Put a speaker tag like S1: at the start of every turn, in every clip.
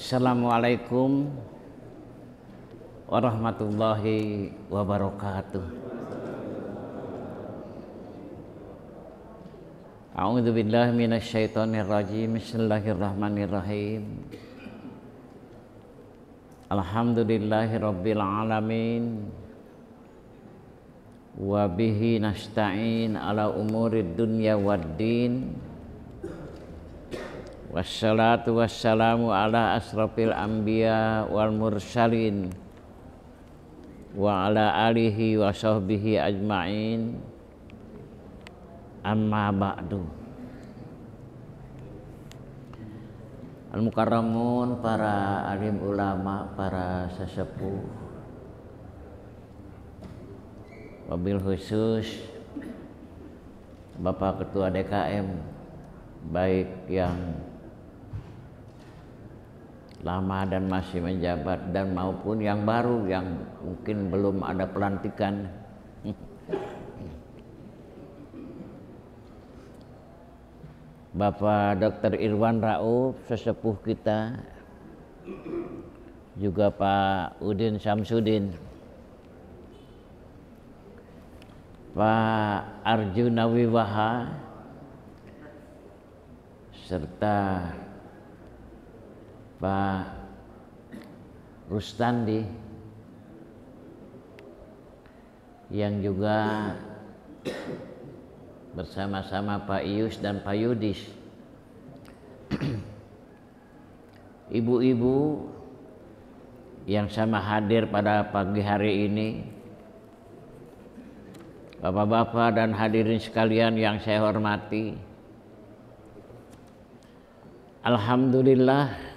S1: Assalamualaikum warahmatullahi wabarakatuh. A'udzu billahi minasyaitonir rajim. Bismillahirrahmanirrahim. Alhamdulillahirabbil alamin. Wa bihi nasta'in ala umurid dunya waddin. Wassalatu wassalamu ala asrafil anbiya wal mursalin wa ala alihi wa sahbihi ajma'in. Amma ba'du. Al-mukarramun, para alim ulama, para sesepuh, wabil khusus Bapak Ketua DKM, baik yang lama dan masih menjabat dan maupun yang baru yang mungkin belum ada pelantikan. Bapak Dr. Irwan Rauf, sesepuh kita, juga Pak Udin Samsudin, Pak Arjuna Wiwaha, serta Pak Rustandi yang juga bersama-sama Pak Ius dan Pak Yudis, ibu-ibu yang sama hadir pada pagi hari ini, bapak-bapak dan hadirin sekalian yang saya hormati. Alhamdulillah,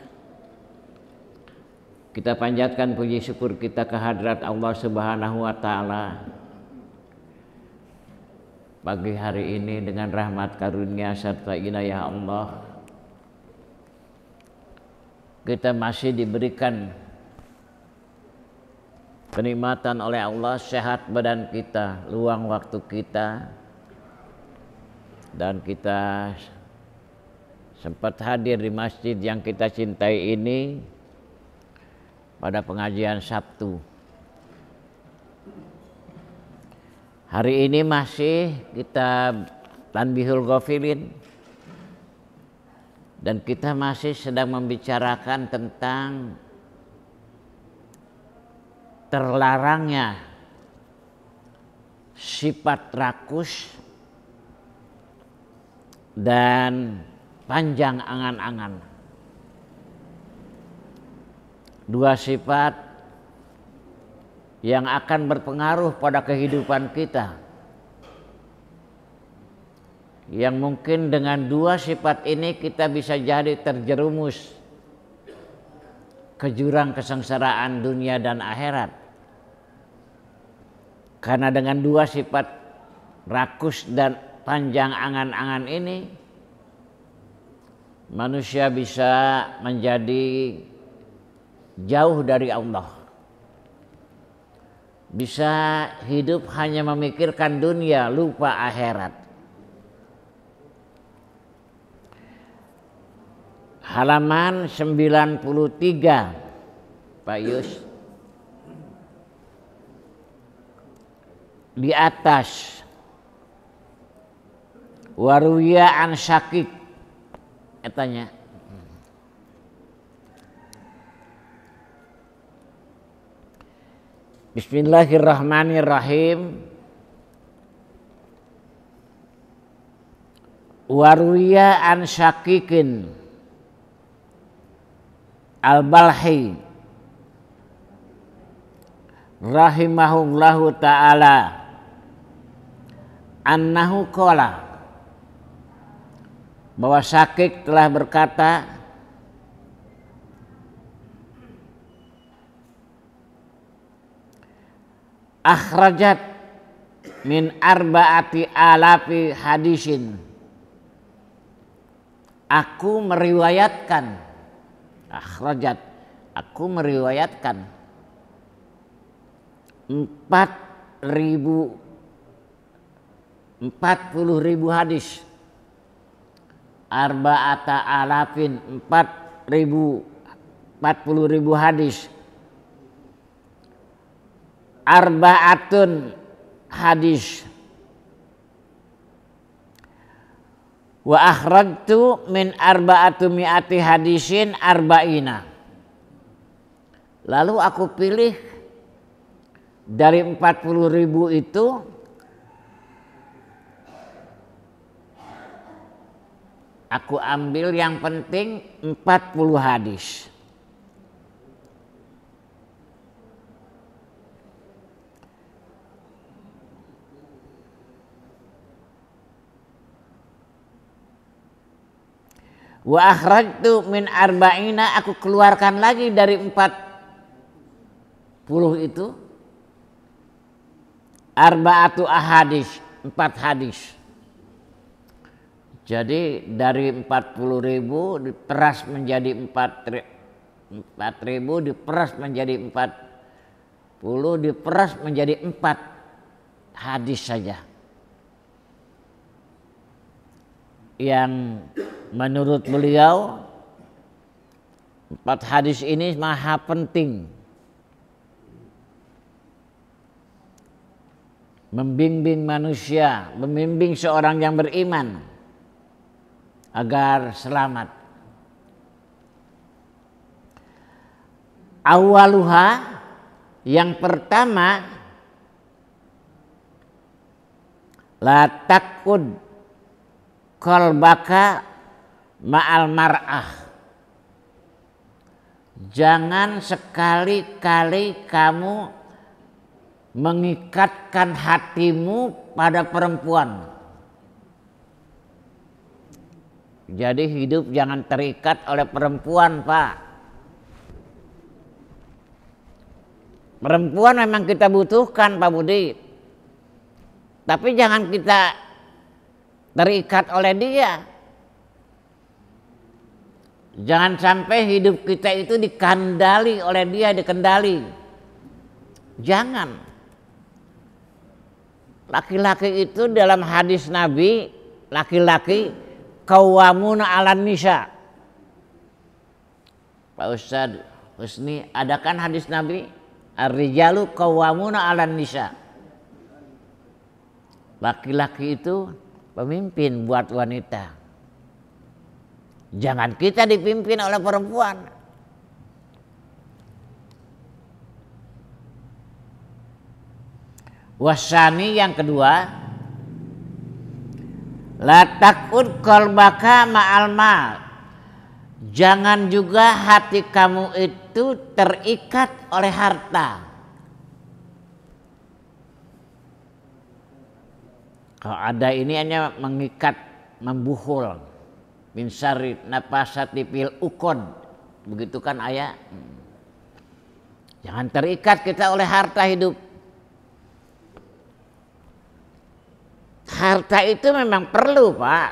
S1: kita panjatkan puji syukur kita kehadirat Allah Subhanahu wa Ta'ala. Pagi hari ini dengan rahmat karunia serta inayah Allah, kita masih diberikan kenikmatan oleh Allah, sehat badan kita, luang waktu kita, dan kita sempat hadir di masjid yang kita cintai ini pada pengajian Sabtu. Hari ini masih kita Tanbihul Ghafilin, dan kita masih sedang membicarakan tentang terlarangnya sifat rakus dan panjang angan-angan. Dua sifat yang akan berpengaruh pada kehidupan kita, yang mungkin dengan dua sifat ini kita bisa jadi terjerumus ke jurang kesengsaraan dunia dan akhirat. Karena dengan dua sifat rakus dan panjang angan-angan ini, manusia bisa menjadi jauh dari Allah, bisa hidup hanya memikirkan dunia, lupa akhirat. Halaman 93, Pak Yus, di atas, waruya an syakik, katanya. Bismillahirrahmanirrahim. Waruya an syakikin al-balhi rahimahullahu ta'ala annahu qala, bahwa Syakik telah berkata, akhrajat min arba'ati alafi hadisin, aku meriwayatkan, akhrajat, aku meriwayatkan 40.000 hadis, arba'ata alafin, 4.000 40.000 hadis. Arba'atun hadis. Wa akhrajtu min arba'atu mi'ati hadisin arba'ina. Lalu aku pilih dari 40.000 itu aku ambil yang penting 40 hadis. Wa akhrajtu min arba'ina, aku keluarkan lagi dari 40 itu arba'atu ahadis, 4 hadis. Jadi dari 40.000 diperas menjadi 4.000 diperas menjadi 40 diperas menjadi 4 hadis saja. Yang menurut beliau 4 hadis ini maha penting, membimbing manusia, membimbing seorang yang beriman agar selamat. Awaluha, yang pertama, la takud qalbaka ma'al mar'ah. Jangan sekali-kali kamu mengikatkan hatimu pada perempuan. Jadi hidup jangan terikat oleh perempuan, Pak. Perempuan memang kita butuhkan, Pak Budi. Tapi jangan kita terikat oleh dia. Jangan sampai hidup kita itu dikandali oleh dia, dikendali. Jangan. Laki-laki itu dalam hadis Nabi, laki-laki qawwamuna 'alan nisa. Pak Ustadz Husni, adakan hadis Nabi ar-rijalu qawwamuna 'alan nisa. Laki-laki itu pemimpin buat wanita. Jangan kita dipimpin oleh perempuan. Wasani, yang kedua, la takud qalbaka ma'al mal. Jangan juga hati kamu itu terikat oleh harta. Kalau ada ini hanya mengikat, membuhul. Min syarri nafasati fil uqad. Begitu kan ayat. Jangan terikat kita oleh harta hidup. Harta itu memang perlu, Pak.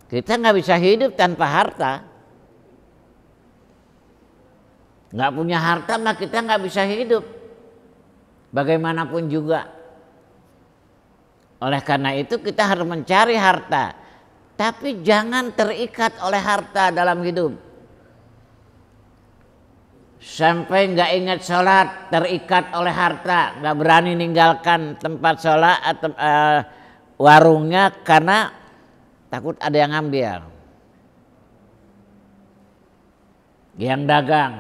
S1: Kita nggak bisa hidup tanpa harta. Nggak punya harta mah kita nggak bisa hidup. Bagaimanapun juga. Oleh karena itu kita harus mencari harta. Tapi jangan terikat oleh harta dalam hidup. Sampai nggak ingat sholat, terikat oleh harta, nggak berani ninggalkan tempat sholat atau warungnya karena takut ada yang ngambil. Yang dagang,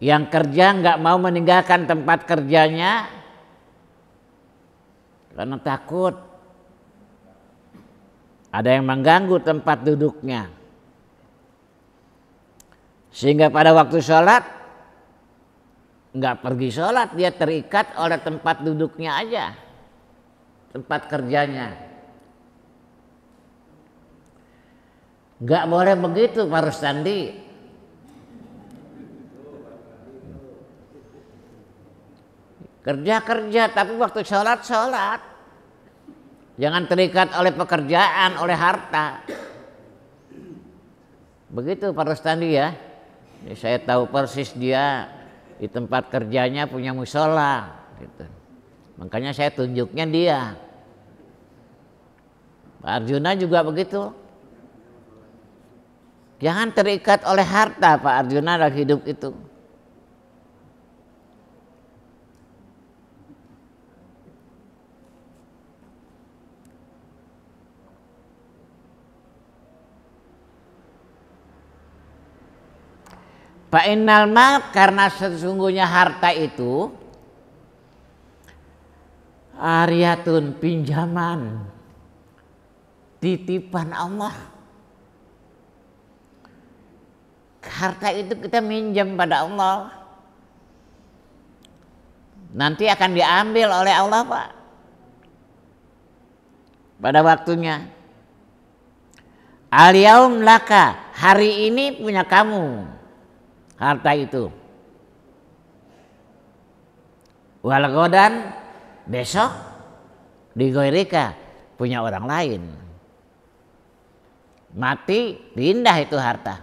S1: yang kerja nggak mau meninggalkan tempat kerjanya karena takut ada yang mengganggu tempat duduknya. Sehingga pada waktu sholat nggak pergi sholat, dia terikat oleh tempat duduknya aja, tempat kerjanya. Nggak boleh begitu, Pak Rustandi. Kerja tapi waktu sholat. Jangan terikat oleh pekerjaan, oleh harta. Begitu Pak Rustandi ya. Saya tahu persis dia di tempat kerjanya punya musola gitu. Makanya saya tunjuknya dia. Pak Arjuna juga begitu. Jangan terikat oleh harta Pak Arjuna dalam hidup itu. Fa innal mal, karena sesungguhnya harta itu ariyatun, pinjaman, titipan Allah. Harta itu kita minjam pada Allah, nanti akan diambil oleh Allah Pak pada waktunya. Al-yaum laka, hari ini punya kamu harta itu. Wal ghadan, besok di ghairika, punya orang lain. Mati pindah itu harta.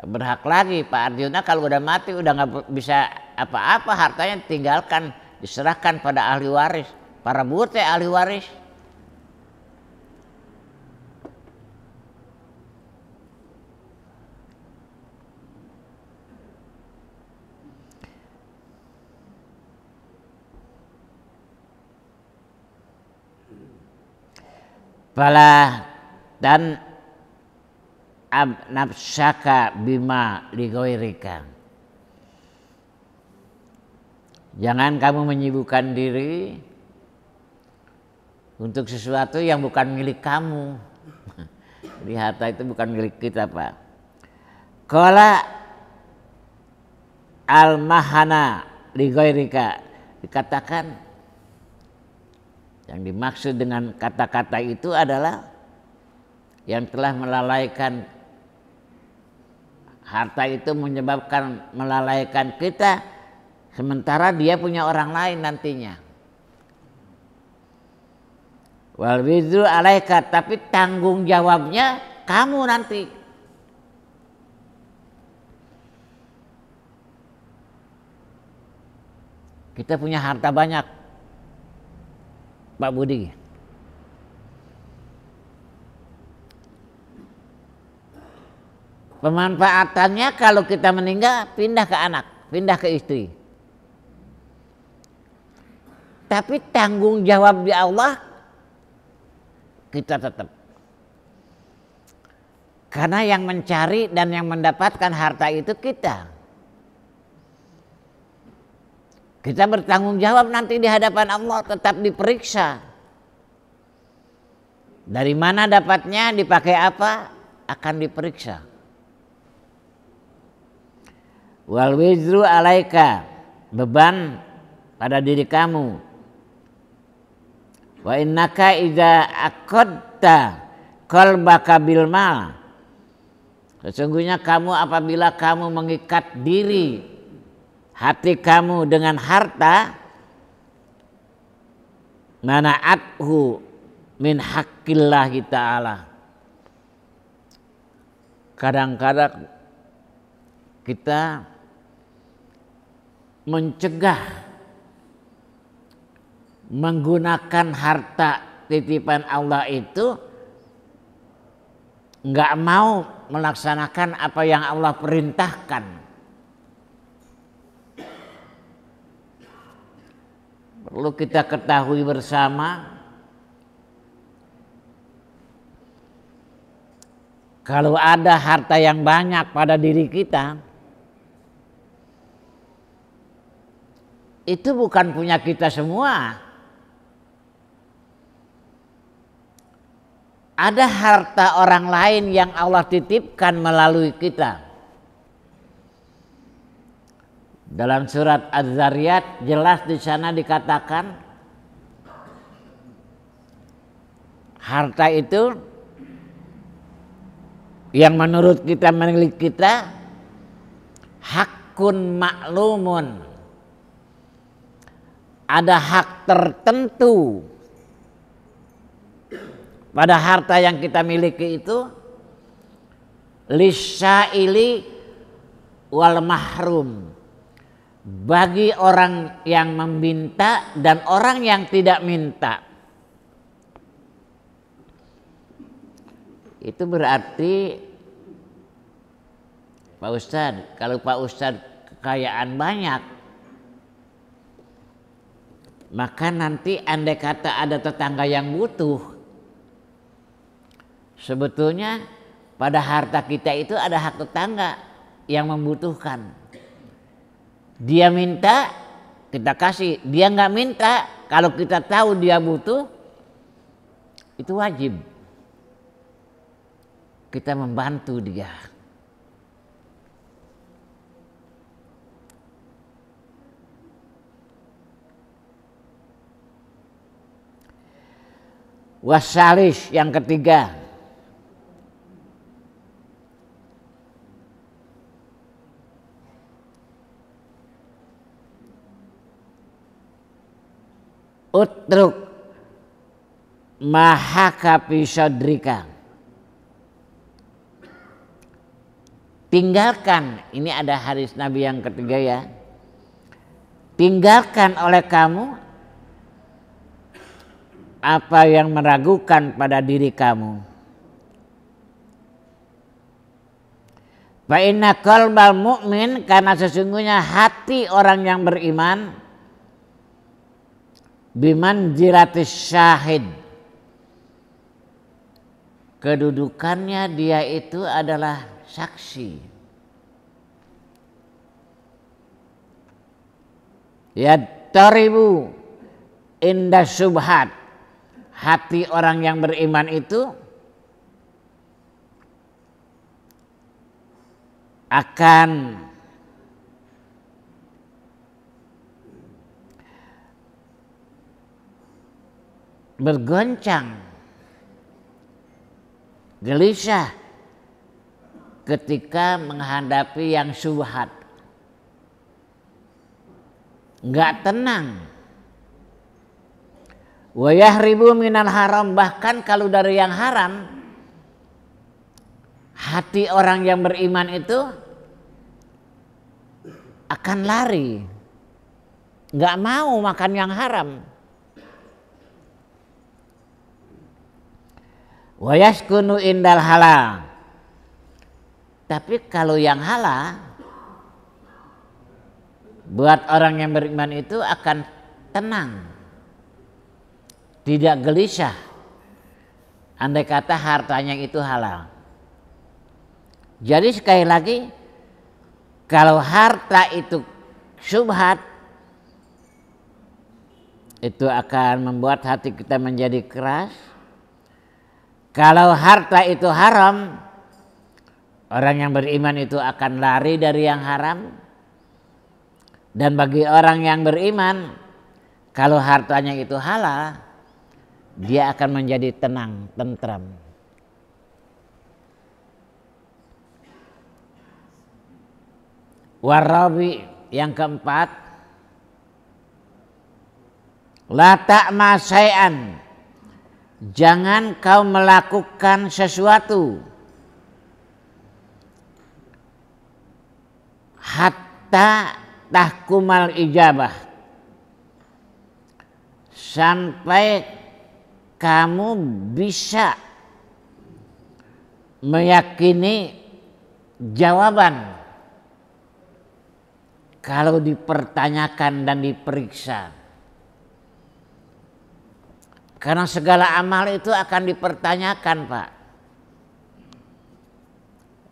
S1: Berhak lagi Pak Arjuna, kalau udah mati udah nggak bisa apa-apa, hartanya tinggalkan, diserahkan pada ahli waris, para bute ahli waris. Fala dan nafsaka bima lighairika. Jangan kamu menyibukkan diri untuk sesuatu yang bukan milik kamu. Di harta itu bukan milik kita Pak. Qala al-mahana lighairika, dikatakan yang dimaksud dengan kata-kata itu adalah yang telah melalaikan harta itu, menyebabkan melalaikan kita, sementara dia punya orang lain nantinya. Wal wizru alaika, tapi tanggung jawabnya kamu nanti. Kita punya harta banyak Pak Budi. Pemanfaatannya kalau kita meninggal pindah ke anak, pindah ke istri. Tapi tanggung jawab di Allah kita tetap. Karena yang mencari dan yang mendapatkan harta itu kita. Kita bertanggung jawab nanti di hadapan Allah, tetap diperiksa. Dari mana dapatnya, dipakai apa, akan diperiksa. Wal wizru alaika, beban pada diri kamu. Wa innaka idza aqadta qalbaka bil mal, sesungguhnya kamu apabila kamu mengikat diri hati kamu dengan harta, mana'athu min haqqillahi ta'ala. Kadang-kadang kita mencegah menggunakan harta titipan Allah itu, nggak mau melaksanakan apa yang Allah perintahkan. Perlu kita ketahui bersama, kalau ada harta yang banyak pada diri kita, itu bukan punya kita semua. Ada harta orang lain yang Allah titipkan melalui kita. Dalam surat Az-Zariyat jelas di sana dikatakan harta itu yang menurut kita milik kita hakun maklumun, ada hak tertentu pada harta yang kita miliki itu, lisyaili wal mahrum, bagi orang yang meminta dan orang yang tidak minta. Itu berarti Pak Ustadz, kalau Pak Ustadz kekayaan banyak, maka nanti andai kata ada tetangga yang butuh, sebetulnya pada harta kita itu ada hak tetangga yang membutuhkan. Dia minta, kita kasih. Dia nggak minta, kalau kita tahu dia butuh, itu wajib kita membantu dia. Wasalis yang ketiga, utruk mahaka fi sadrika. Tinggalkan, ini ada hadis Nabi yang ketiga ya. Tinggalkan oleh kamu apa yang meragukan pada diri kamu. Fa inna qalbal mu'min, karena sesungguhnya hati orang yang beriman, bimanzilatis syahid, kedudukannya dia itu adalah saksi. Yattaribu inda subhat, hati orang yang beriman itu akan bergoncang, gelisah ketika menghadapi yang syubhat, nggak tenang. Wa yahribu minal haram, bahkan kalau dari yang haram, hati orang yang beriman itu akan lari, nggak mau makan yang haram. Wa yaskunu indal halal, tapi kalau yang halal buat orang yang beriman itu akan tenang, tidak gelisah andai kata hartanya itu halal. Jadi sekali lagi, kalau harta itu syubhat, itu akan membuat hati kita menjadi keras. Kalau harta itu haram, orang yang beriman itu akan lari dari yang haram. Dan bagi orang yang beriman, kalau hartanya itu halal, dia akan menjadi tenang, tentram. Warabi yang keempat, la ta'ma syai'an, jangan kau melakukan sesuatu hatta tahkumal ijabah, sampai kamu bisa meyakini jawaban kalau dipertanyakan dan diperiksa. Karena segala amal itu akan dipertanyakan, Pak.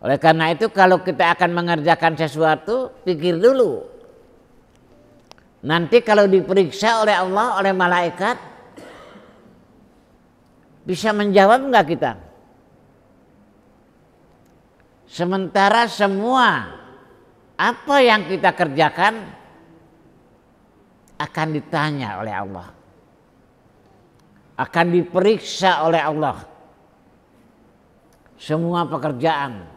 S1: Oleh karena itu kalau kita akan mengerjakan sesuatu, pikir dulu. Nanti kalau diperiksa oleh Allah, oleh malaikat, bisa menjawab enggak kita? Sementara semua apa yang kita kerjakan akan ditanya oleh Allah, akan diperiksa oleh Allah. Semua pekerjaan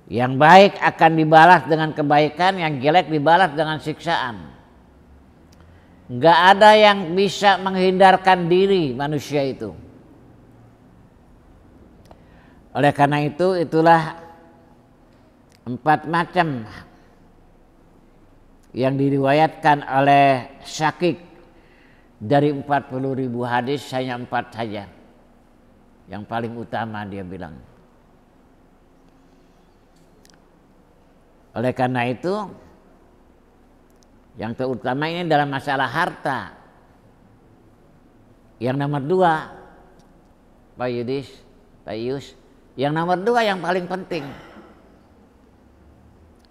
S1: yang baik akan dibalas dengan kebaikan, yang jelek dibalas dengan siksaan. Enggak ada yang bisa menghindarkan diri manusia itu. Oleh karena itu, itulah 4 macam yang diriwayatkan oleh Syakik. Dari 40.000 hadis hanya 4 saja. yang paling utama, dia bilang. Oleh karena itu, yang terutama ini dalam masalah harta. Yang nomor 2, Pak Yudis, Pak Yus, yang nomor 2 yang paling penting.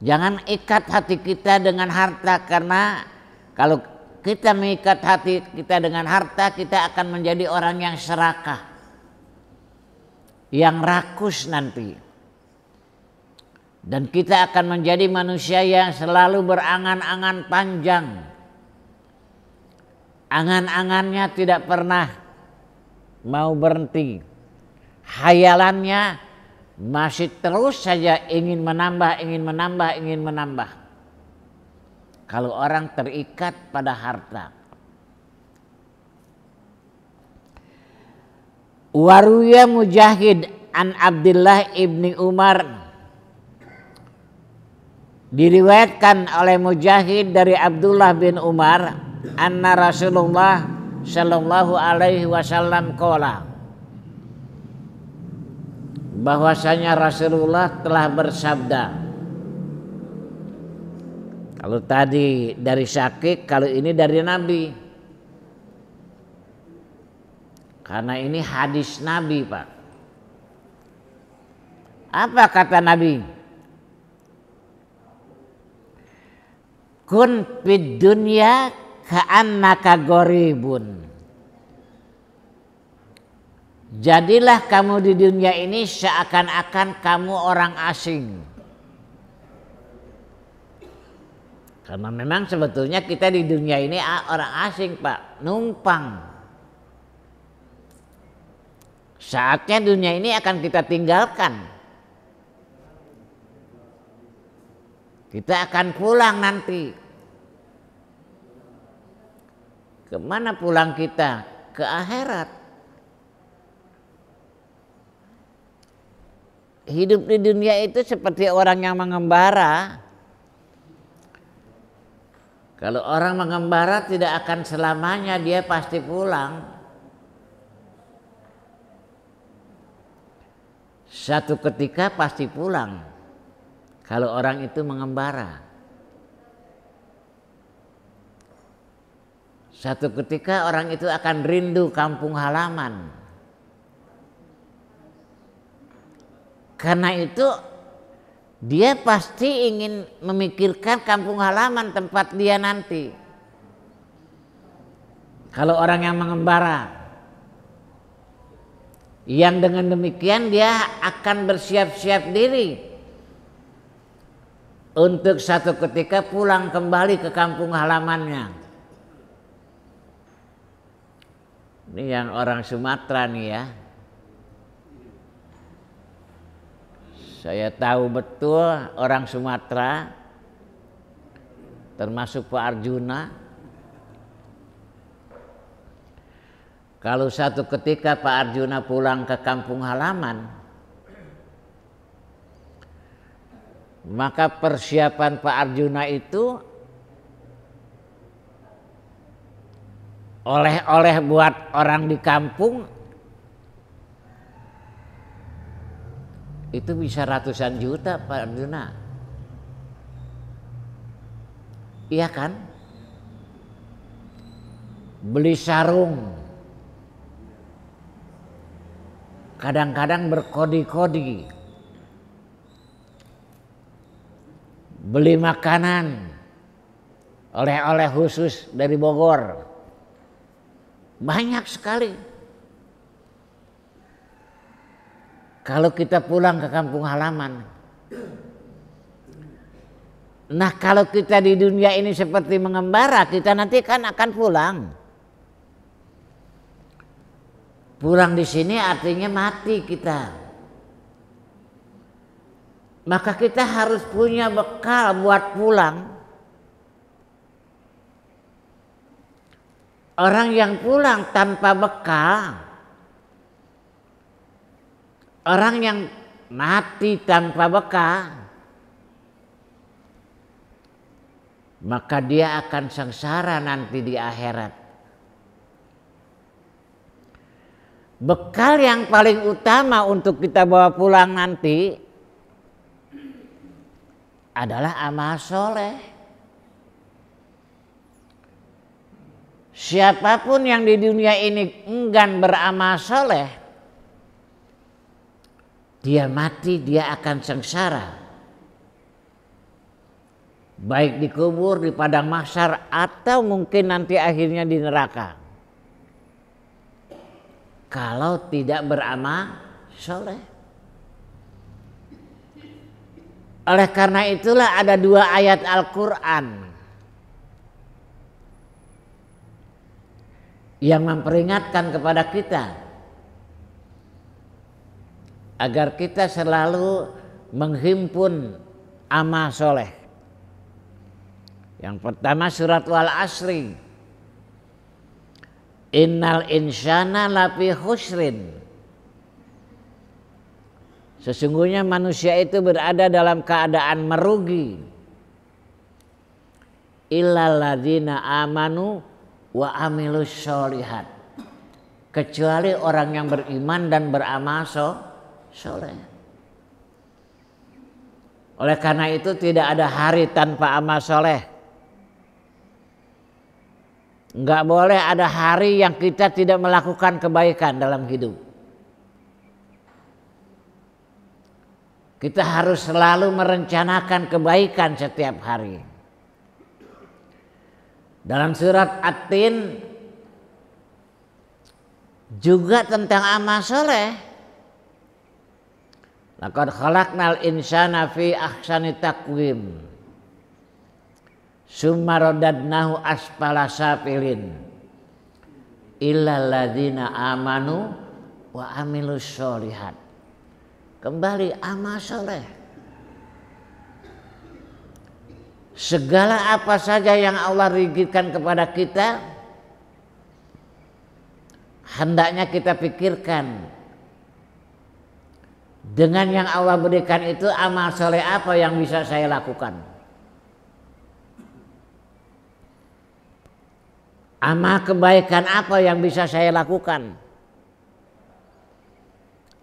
S1: Jangan ikat hati kita dengan harta, karena kalau kita mengikat hati kita dengan harta, kita akan menjadi orang yang serakah, yang rakus nanti. Dan kita akan menjadi manusia yang selalu berangan-angan panjang. Angan-angannya tidak pernah mau berhenti. Hayalannya masih terus saja ingin menambah, ingin menambah, ingin menambah. Kalau orang terikat pada harta. Waruya Mujahid an Abdullah ibni Umar, diriwayatkan oleh Mujahid dari Abdullah bin Umar, anna Rasulullah sallallahu alaihi wasallam qala, bahwasanya Rasulullah telah bersabda. Kalau tadi dari Syakik, kalau ini dari Nabi. Karena ini hadis Nabi, Pak. Apa kata Nabi? Kun fid dunya ka'annaka gharibun. Jadilah kamu di dunia ini seakan-akan kamu orang asing. Karena memang sebetulnya kita di dunia ini orang asing, Pak, numpang. Saatnya dunia ini akan kita tinggalkan. Kita akan pulang nanti. Kemana pulang kita? Ke akhirat. Hidup di dunia itu seperti orang yang mengembara. Kalau orang mengembara tidak akan selamanya, dia pasti pulang. Satu ketika pasti pulang. Kalau orang itu mengembara. Satu ketika orang itu akan rindu kampung halaman. Karena itu dia pasti ingin memikirkan kampung halaman tempat dia nanti. Kalau orang yang mengembara, yang dengan demikian dia akan bersiap-siap diri untuk satu ketika pulang kembali ke kampung halamannya. Ini yang orang Sumatera nih ya. Saya tahu betul orang Sumatera, termasuk Pak Arjuna. Kalau satu ketika Pak Arjuna pulang ke kampung halaman, maka persiapan Pak Arjuna itu oleh-oleh buat orang di kampung itu bisa ratusan juta, Pak Arjuna. Iya kan? Beli sarung, kadang-kadang berkodi-kodi, beli makanan, oleh-oleh khusus dari Bogor, banyak sekali. Kalau kita pulang ke kampung halaman, nah kalau kita di dunia ini seperti mengembara, kita nanti kan akan pulang. Pulang di sini artinya mati kita. Maka kita harus punya bekal buat pulang. Orang yang pulang tanpa bekal, orang yang mati tanpa bekal, maka dia akan sengsara nanti di akhirat. bekal yang paling utama untuk kita bawa pulang nanti adalah amal soleh. Siapapun yang di dunia ini enggan beramal soleh, dia mati, dia akan sengsara. Baik dikubur di padang mahsyar atau mungkin nanti akhirnya di neraka. Kalau tidak beramal soleh. Oleh karena itulah ada 2 ayat Al-Quran yang memperingatkan kepada kita agar kita selalu menghimpun amal soleh. Yang pertama surat Wal Asri. Innal insana lafi khusrin. Sesungguhnya manusia itu berada dalam keadaan merugi. Illal ladzina amanu wa amilus sholihat. Kecuali orang yang beriman dan beramal soleh. Oleh karena itu tidak ada hari tanpa amal soleh. Enggak boleh ada hari yang kita tidak melakukan kebaikan dalam hidup. Kita harus selalu merencanakan kebaikan setiap hari. Dalam surat At-Tin juga tentang amal soleh. Laqad khalaqnal insana fi ahsani taqwim. Summa radadnahu asfala safilin illal ladzina amanu wa amilus sholihat. Kembali amal soleh. Segala apa saja yang Allah ridhkan kepada kita, hendaknya kita pikirkan. Dengan yang Allah berikan itu amal soleh apa yang bisa saya lakukan? Amal kebaikan apa yang bisa saya lakukan?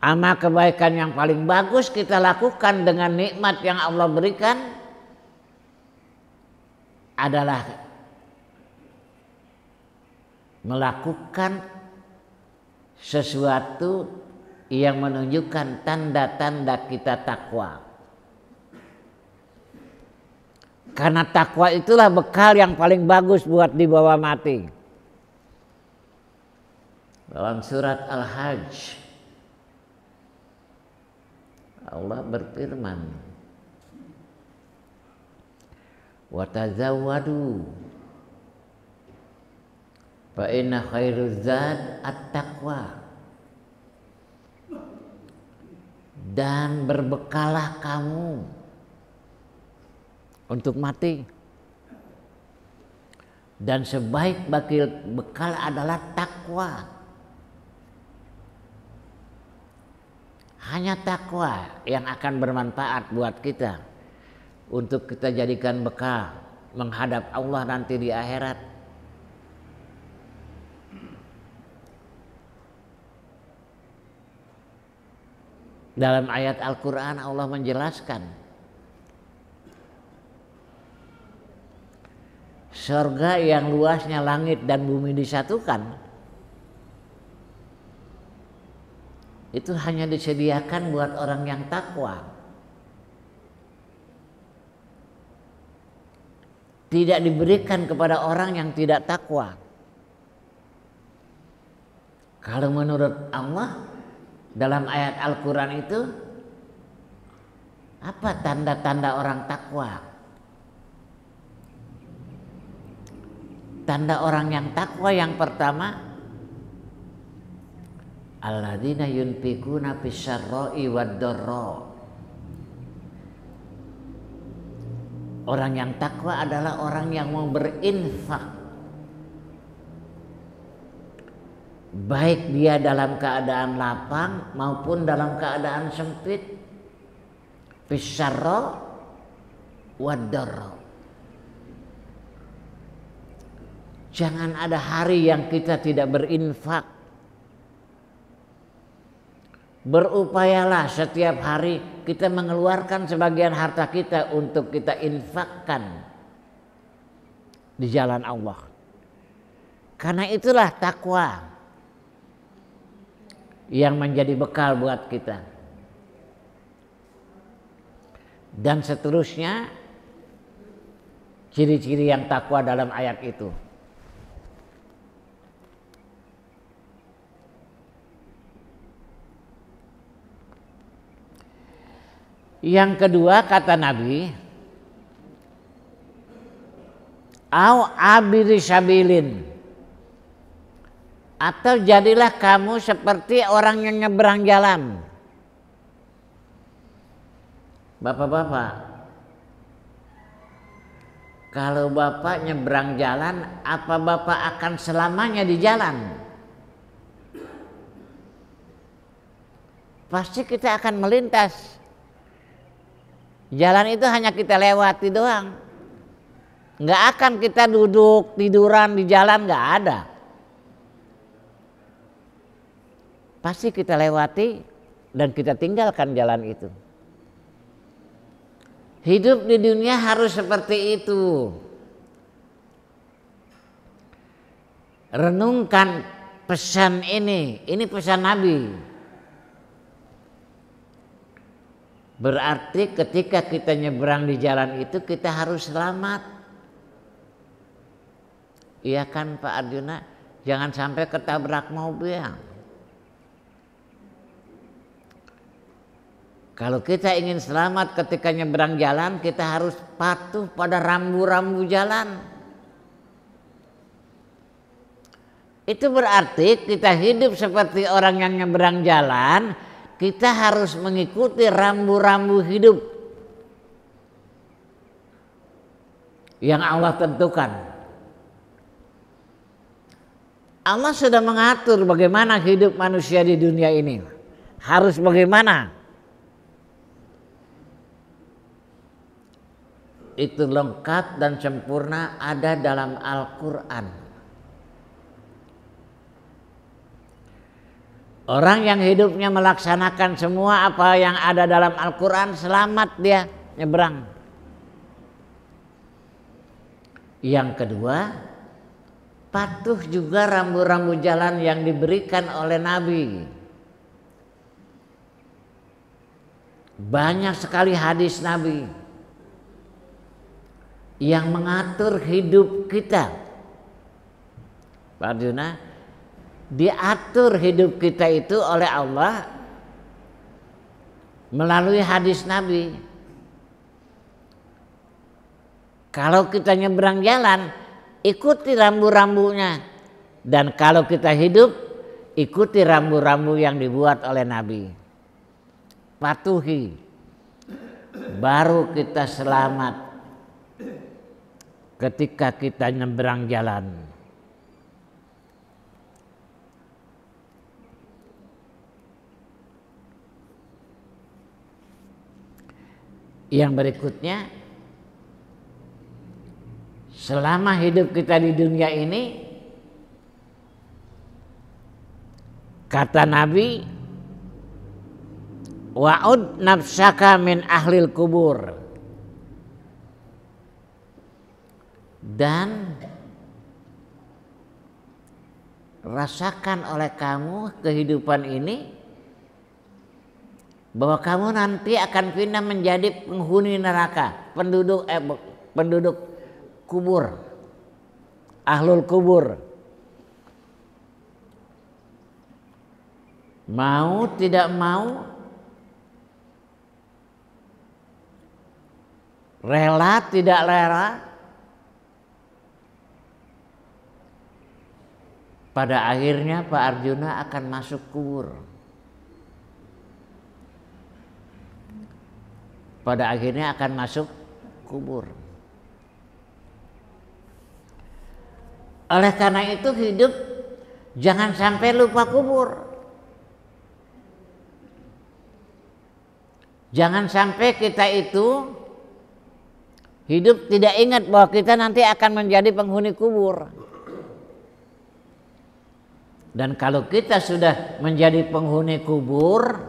S1: Amal kebaikan yang paling bagus kita lakukan dengan nikmat yang Allah berikan adalah melakukan sesuatu yang menunjukkan tanda-tanda kita takwa. Karena takwa itulah bekal yang paling bagus buat dibawa mati. Dalam surat Al-Hajj Allah berfirman, wa tazawwadu fa inna khairuz zad at-taqwa. Dan berbekalah kamu untuk mati. Dan sebaik bekal adalah takwa. Hanya takwa yang akan bermanfaat buat kita untuk kita jadikan bekal menghadap Allah nanti di akhirat. Dalam ayat Al-Quran Allah menjelaskan surga yang luasnya langit dan bumi disatukan itu hanya disediakan buat orang yang takwa. Tidak diberikan kepada orang yang tidak takwa. Kalau menurut Allah dalam ayat Al-Quran itu apa tanda-tanda orang takwa? Tanda orang yang takwa yang pertama, alladzina yunfikuna fis-syarra'i wad-dharra. Orang yang takwa adalah orang yang mau berinfak, baik dia dalam keadaan lapang maupun dalam keadaan sempit, fis-syarra wad-dharra. Jangan ada hari yang kita tidak berinfak. berupayalah setiap hari kita mengeluarkan sebagian harta kita untuk kita infakkan di jalan Allah. Karena itulah takwa yang menjadi bekal buat kita. Dan seterusnya ciri-ciri yang takwa dalam ayat itu. Yang kedua kata Nabi, au abiri sabilin, atau jadilah kamu seperti orang yang nyebrang jalan. Bapak-bapak, kalau bapak nyebrang jalan, apa bapak akan selamanya di jalan? Pasti kita akan melintas. Jalan itu hanya kita lewati doang. Nggak akan kita duduk tiduran di jalan, nggak ada. Pasti kita lewati dan kita tinggalkan jalan itu. Hidup di dunia harus seperti itu. Renungkan pesan ini pesan Nabi. Berarti ketika kita nyebrang di jalan itu kita harus selamat. Iya kan Pak Arjuna? Jangan sampai ketabrak mobil. Kalau kita ingin selamat ketika nyebrang jalan, kita harus patuh pada rambu-rambu jalan. Itu berarti kita hidup seperti orang yang nyebrang jalan. Kita harus mengikuti rambu-rambu hidup yang Allah tentukan. Allah sudah mengatur bagaimana hidup manusia di dunia ini. Harus bagaimana? Itu lengkap dan sempurna ada dalam Al-Quran. Orang yang hidupnya melaksanakan semua apa yang ada dalam Al-Quran, selamat dia nyebrang. Yang kedua, patuh juga rambu-rambu jalan yang diberikan oleh Nabi. Banyak sekali hadis Nabi yang mengatur hidup kita. Pak Arjuna, diatur hidup kita itu oleh Allah melalui hadis Nabi. Kalau kita nyebrang jalan, ikuti rambu-rambunya. Dan kalau kita hidup, ikuti rambu-rambu yang dibuat oleh Nabi. Patuhi, baru kita selamat ketika kita nyebrang jalan. Yang berikutnya, selama hidup kita di dunia ini, kata Nabi, wa'ud nafsaka min ahlil kubur, dan rasakan oleh kamu kehidupan ini bahwa kamu nanti akan pindah menjadi penghuni neraka, penduduk kubur, ahlul kubur. Mau tidak mau, rela tidak rela, pada akhirnya Pak Arjuna akan masuk kubur. Pada akhirnya akan masuk kubur. Oleh karena itu hidup jangan sampai lupa kubur. Jangan sampai kita itu hidup tidak ingat bahwa kita nanti akan menjadi penghuni kubur. Dan kalau kita sudah menjadi penghuni kubur,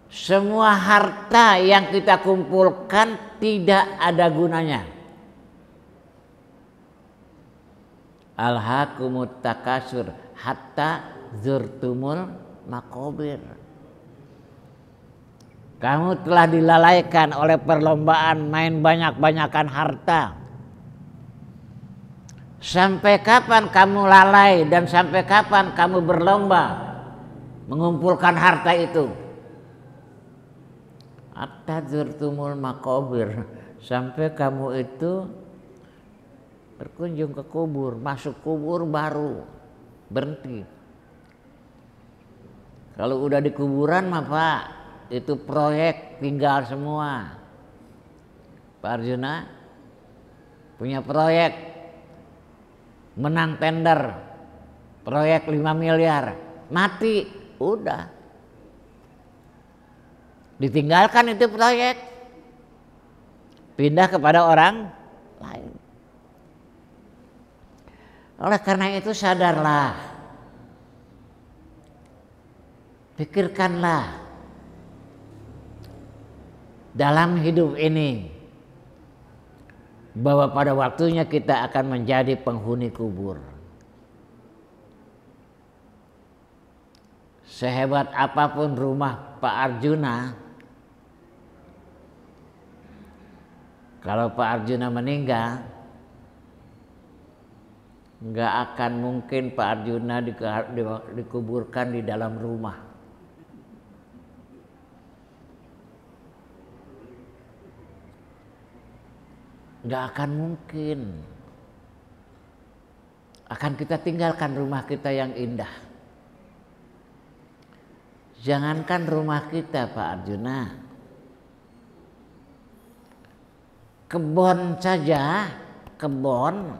S1: semua harta yang kita kumpulkan tidak ada gunanya. Alhaakumut takasur hatta zurtumul maqabir. Kamu telah dilalaikan oleh perlombaan main banyak-banyakan harta. Sampai kapan kamu lalai dan sampai kapan kamu berlomba mengumpulkan harta itu? Hatta zurtumul maqabir, sampai kamu itu berkunjung ke kubur, masuk kubur baru berhenti. Kalau udah di kuburan mah Pak, itu proyek tinggal semua. Pak Arjuna punya proyek, menang tender proyek 5 miliar, mati udah, ditinggalkan itu proyek, pindah kepada orang lain. Oleh karena itu sadarlah, pikirkanlah dalam hidup ini bahwa pada waktunya kita akan menjadi penghuni kubur. Sehebat apapun rumah Pak Arjuna, kalau Pak Arjuna meninggal, nggak akan mungkin Pak Arjuna dikuburkan di dalam rumah. Nggak akan mungkin. Akan kita tinggalkan rumah kita yang indah. Jangankan rumah kita Pak Arjuna, kebun saja, kebun.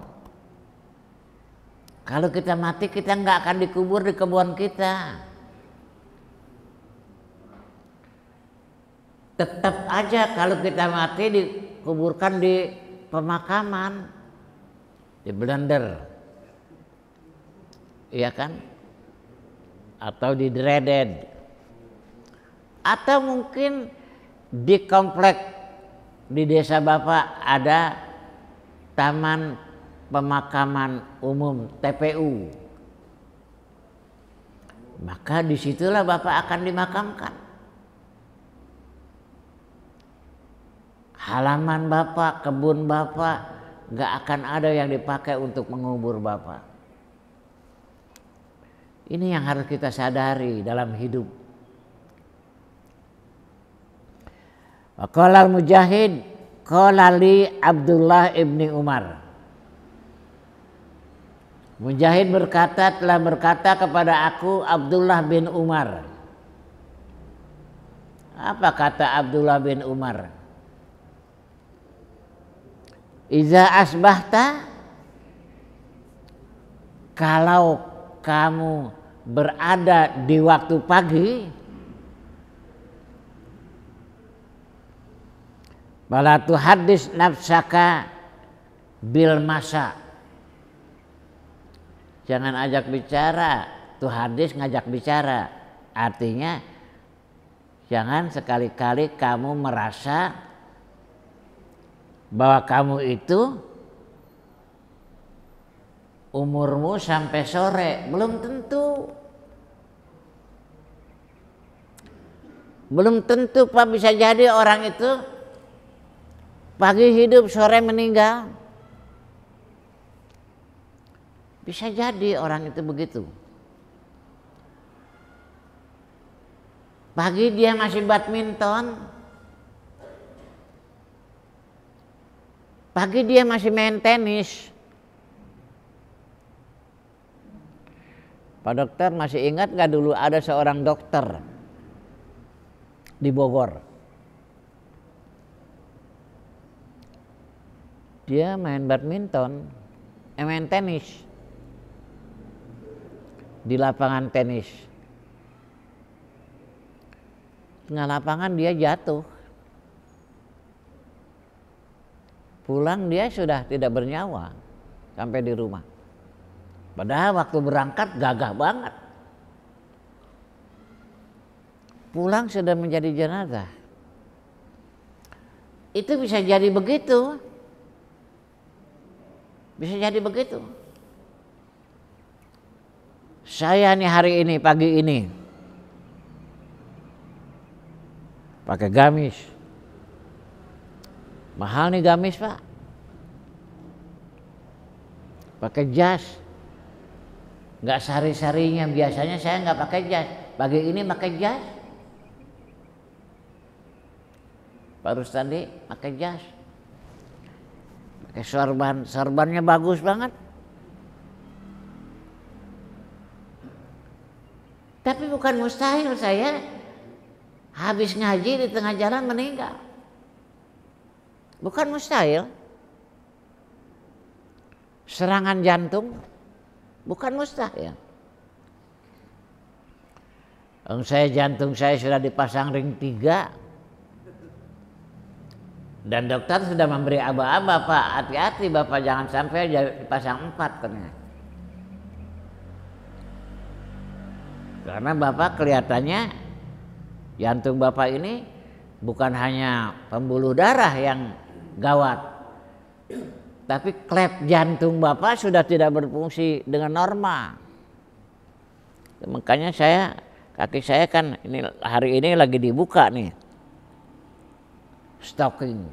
S1: Kalau kita mati kita nggak akan dikubur di kebun kita. Tetap aja kalau kita mati dikuburkan di pemakaman, di blender, iya kan? Atau di dreaded, atau mungkin di komplek di desa Bapak ada taman pemakaman umum TPU, maka disitulah Bapak akan dimakamkan. Halaman Bapak, kebun Bapak gak akan ada yang dipakai untuk mengubur Bapak. Ini yang harus kita sadari dalam hidup. Qala al-Mujahid, qala li Abdullah ibni Umar. Mujahid telah berkata kepada aku Abdullah bin Umar. Apa kata Abdullah bin Umar? Iza asbahta, kalau kamu berada di waktu pagi, bala tuhadis nafsaka bil masa, jangan ajak bicara, tuhadis ngajak bicara, artinya jangan sekali-kali kamu merasa bahwa kamu itu umurmu sampai sore. Belum tentu. Belum tentu Pak, bisa jadi orang itu pagi hidup sore meninggal. Bisa jadi orang itu begitu. Pagi dia masih badminton, pagi dia masih main tenis. Pak dokter masih ingat gak dulu ada seorang dokter di Bogor. Dia main badminton, main tenis di lapangan tenis. Tengah lapangan dia jatuh. Pulang dia sudah tidak bernyawa sampai di rumah. Padahal waktu berangkat gagah banget. Pulang sudah menjadi jenazah. Itu bisa jadi begitu. Bisa jadi begitu. Saya nih hari ini, pagi ini pakai gamis. Mahal nih gamis, Pak. Pakai jas. Nggak sari-sarinya, biasanya saya nggak pakai jas. Pagi ini pakai jas. Pak Rustandi pakai jas. Pakai sorban, sorbannya bagus banget. Tapi bukan mustahil saya habis ngaji di tengah jalan meninggal. Bukan mustahil. Serangan jantung bukan mustahil. Jantung saya sudah dipasang ring 3. Dan dokter sudah memberi aba-aba, Pak, hati-hati Bapak, jangan sampai dipasang 4 katanya. Karena Bapak kelihatannya jantung Bapak ini bukan hanya pembuluh darah yang gawat, tapi klep jantung Bapak sudah tidak berfungsi dengan normal. Makanya kaki saya kan ini hari ini lagi dibuka nih, stocking.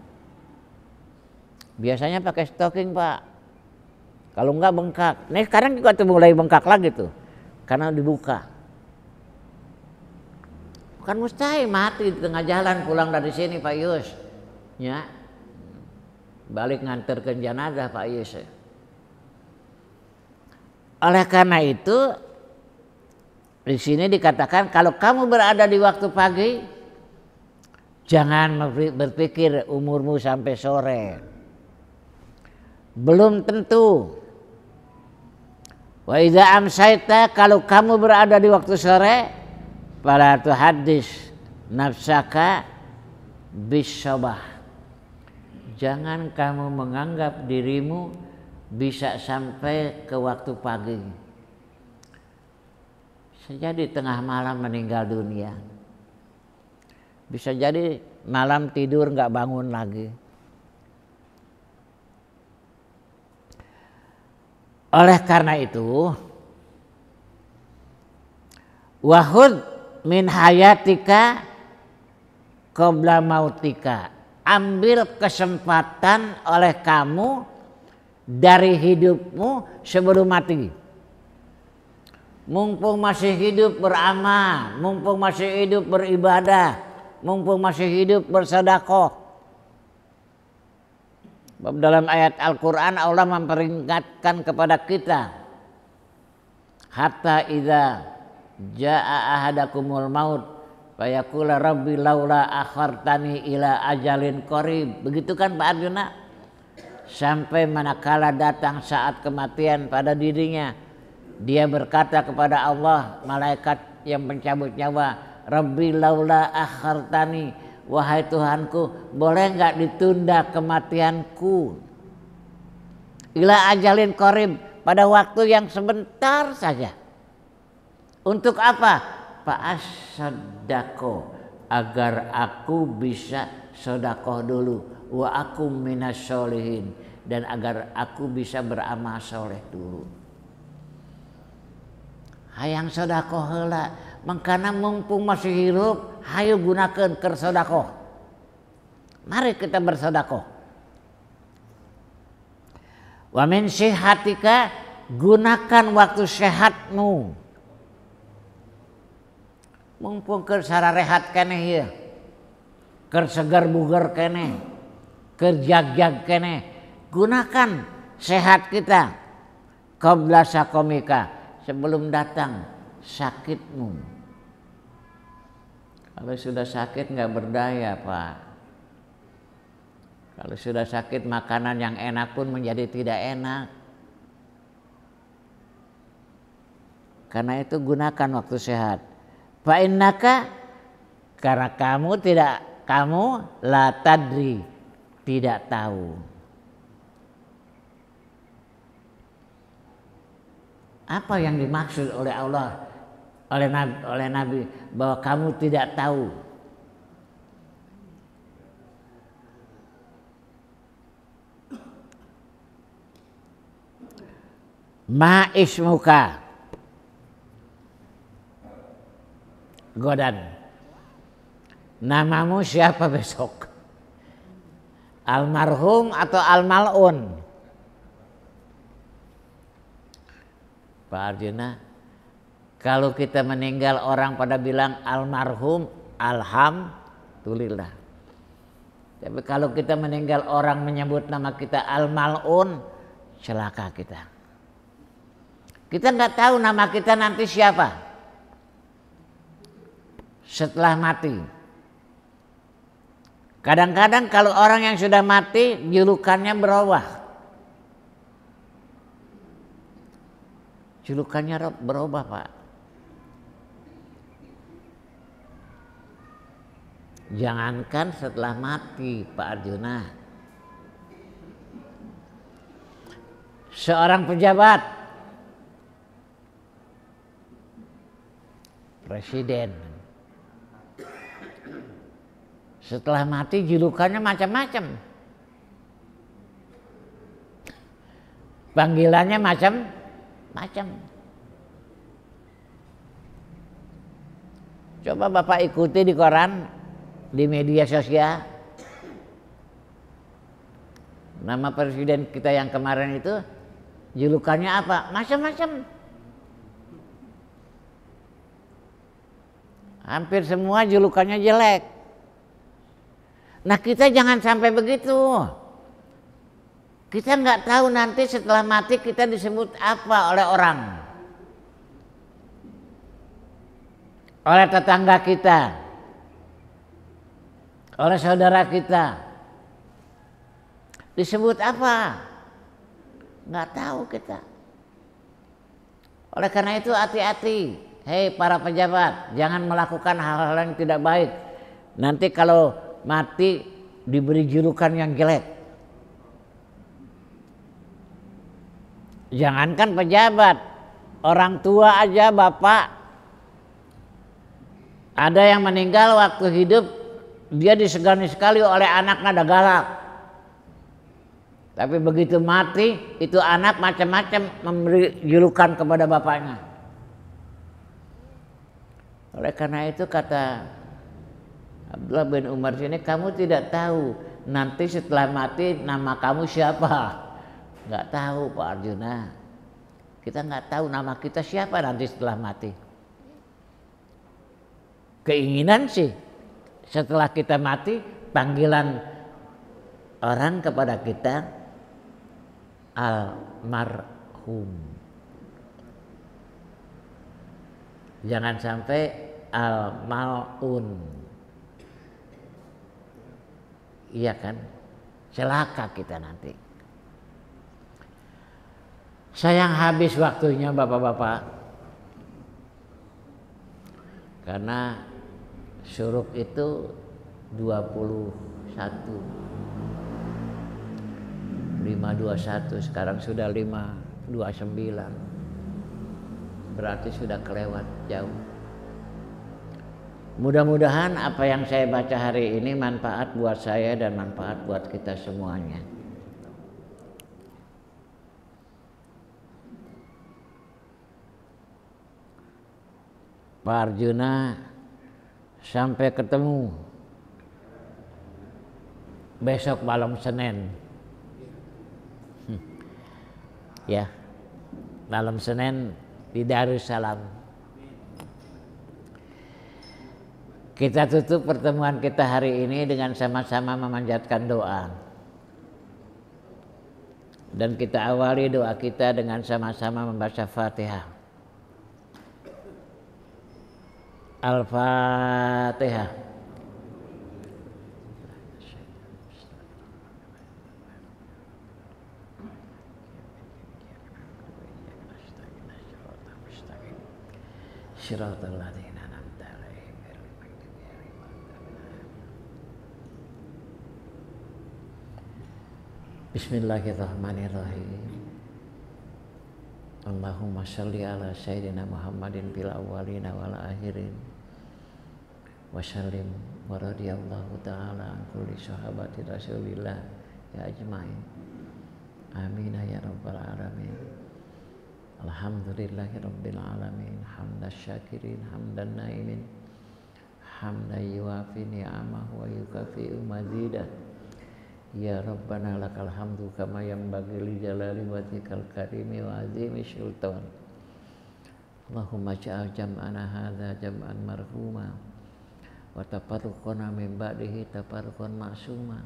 S1: Biasanya pakai stocking, Pak. Kalau enggak bengkak. Nih sekarang juga tuh mulai bengkak lagi tuh, karena dibuka. Bukan mustahil mati di tengah jalan pulang dari sini, Pak Yus. Ya. Balik nganter ke jenazah, Pak Yus. Oleh karena itu di sini dikatakan kalau kamu berada di waktu pagi, jangan berpikir umurmu sampai sore. Belum tentu. Wa idza amsayta, kalau kamu berada di waktu sore, fala tuhaddits nafsaka bisobah. Jangan kamu menganggap dirimu bisa sampai ke waktu pagi. Bisa jadi tengah malam meninggal dunia. Bisa jadi malam tidur nggak bangun lagi. Oleh karena itu, wahud min hayatika qabla mautika. Ambil kesempatan oleh kamu dari hidupmu sebelum mati. Mumpung masih hidup beramal, mumpung masih hidup beribadah, mumpung masih hidup bersedekah. Dalam ayat Al-Quran Allah memperingatkan kepada kita, hatta idza jaa ahadakumul maut fayaqula rabbi laula akhartani ila ajalin qarib. Begitu kan Pak Arjuna? Sampai manakala datang saat kematian pada dirinya, dia berkata kepada Allah, malaikat yang mencabut nyawa, rabbi laula akhartani, wahai Tuhanku, boleh enggak ditunda kematianku ila ajalin qarib, pada waktu yang sebentar saja. Untuk apa? Fa'asaddaqo, agar aku bisa sedekah dulu, wa aku minas sholihin, dan agar aku bisa beramal soleh dulu. Hayang sedekah heula, mangkana mumpung masih hidup, hayu gunakeun keur sedekah. Mari kita bersedekah. Wa min sihatika, gunakan waktu sehatmu. Mumpung keur sararehat keneh ieu. Keur segar bugar keneh. Keur jag-jag keneh. Gunakan sehat kita. Qabla sakomika, sebelum datang sakitmu. Kalau sudah sakit nggak berdaya, Pak. Kalau sudah sakit, makanan yang enak pun menjadi tidak enak. Karena itu gunakan waktu sehat. Fa innaka, karena kamu la tadri, tidak tahu. Apa yang dimaksud oleh Allah, oleh Nabi bahwa kamu tidak tahu? Ma ismuka godan, namamu siapa besok? Almarhum atau almalun? Pak Arjuna, kalau kita meninggal orang pada bilang almarhum, alhamdulillah. Tapi kalau kita meninggal orang menyebut nama kita almalun, celaka kita. Kita nggak tahu nama kita nanti siapa setelah mati. Kadang-kadang kalau orang yang sudah mati julukannya berubah. Julukannya berubah, Pak. Jangankan setelah mati, Pak Arjuna. Seorang pejabat, presiden, setelah mati julukannya macam-macam. Panggilannya macam-macam. Coba Bapak ikuti di koran, di media sosial. Nama presiden kita yang kemarin itu julukannya apa? Macam-macam. Hampir semua julukannya jelek. Nah kita jangan sampai begitu. Kita nggak tahu nanti setelah mati kita disebut apa oleh orang. Oleh tetangga kita. Oleh saudara kita. Disebut apa? Nggak tahu kita. Oleh karena itu hati-hati. Hei para pejabat, jangan melakukan hal-hal yang tidak baik. Nanti kalau mati diberi julukan yang jelek. Jangankan pejabat, orang tua aja, bapak. Ada yang meninggal waktu hidup, dia disegani sekali oleh anaknya, ada galak. Tapi begitu mati, itu anak macam-macam memberi julukan kepada bapaknya. Oleh karena itu kata Abdullah bin Umar sini, kamu tidak tahu nanti setelah mati nama kamu siapa. Nggak tahu Pak Arjuna. Kita nggak tahu nama kita siapa nanti setelah mati. Keinginan sih setelah kita mati panggilan orang kepada kita almarhum. Jangan sampai almalun. Iya kan? Celaka kita nanti. Sayang habis waktunya Bapak-bapak. Karena syuruk itu 21. 521, sekarang sudah 529. Berarti sudah kelewat jauh. Mudah-mudahan apa yang saya baca hari ini manfaat buat saya dan manfaat buat kita semuanya. Pak Arjuna, sampai ketemu besok malam Senin. Ya, malam Senin di Darussalam. Kita tutup pertemuan kita hari ini dengan sama-sama memanjatkan doa. Dan kita awali doa kita dengan sama-sama membaca Fatihah. Al-Fatihah. Shiratal ladzina an'amta 'alaihim ghairil maghdubi 'alaihim waladdallin. Bismillahirrahmanirrahim. Allahumma shalli ala sayyidina Muhammadin fil awwalina wal akhirin wa sallim wa radiyallahu ta'ala an kulli sahabati Rasulillah ya ajmain. Amin ya rabbal alamin. Alhamdulillahi rabbil alamin. Hamdan syakirin hamdan naimin hamdan yuwafi ni'amahu wa yukafi'u mazidah. Ya Rabbana lakal hamdu kama yanbaghi li jalali wajhikal karimi wa azimi sultan. Allahumma ja'al jam'ana hadza jam'an marhuma wa tafarruqana min ba'dihi tafarruqan ma'suma.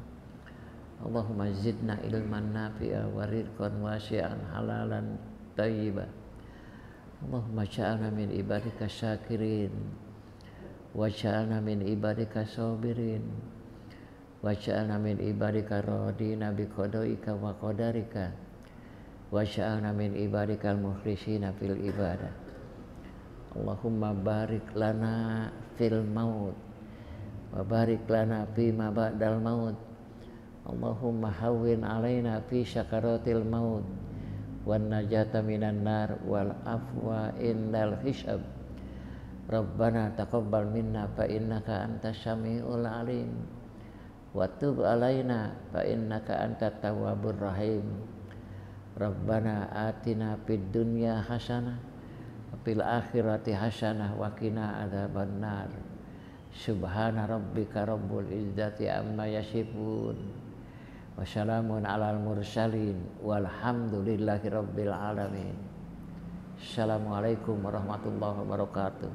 S1: Allahumma zidna ilman nafi'a wa rizqan wasi'an halalan thayyiban. Allahumma ja'alna min ibadika syakirin wa ja'alna min ibadika sabirin wa ja'alna min ibadika radina bi qadaika wa qadarika wa ja'alna min ibadikal mukhlisina fil ibadah. Allahumma barik lana fil maut wa barik lana fi ma ba'dal maut. Allahumma hawwin alaina fi sakaratil maut wan najata minan nar wal afwa indal hisab. Rabbana taqabbal minna fa innaka antas samiul alim wa tub alaina fa innaka antat tawwabur rahim. Rabbana atina fid dunya hasanah wa fil akhirati hasanah wa qina adzabannar. Subhana rabbika rabbul izzati amma yasifun wa salamun alal mursalin walhamdulillahi rabbil alamin. Assalamualaikum warahmatullahi wabarakatuh.